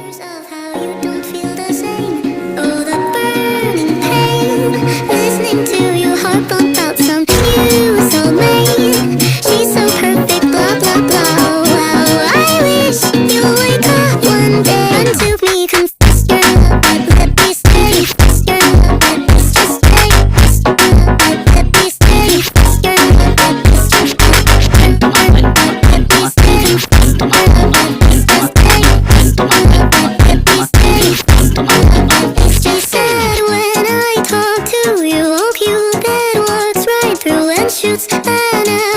Whispers of how you don't feel the same. Oh, the burning pain. Listening to you harp about some new soulmate. She's so perfect, blah blah blah. Wow, I wish you wake up one day and to me confess your love, but let me stay. Your love, but it's just stay. Your love, but let me stay. Your love, but it's just stay. Your love, but let me stay. Your love, but it's just stay. Your love, but let me stay. Your love, but it's just sad when I talk to you. Hope you get what's right through and shoots an arrow.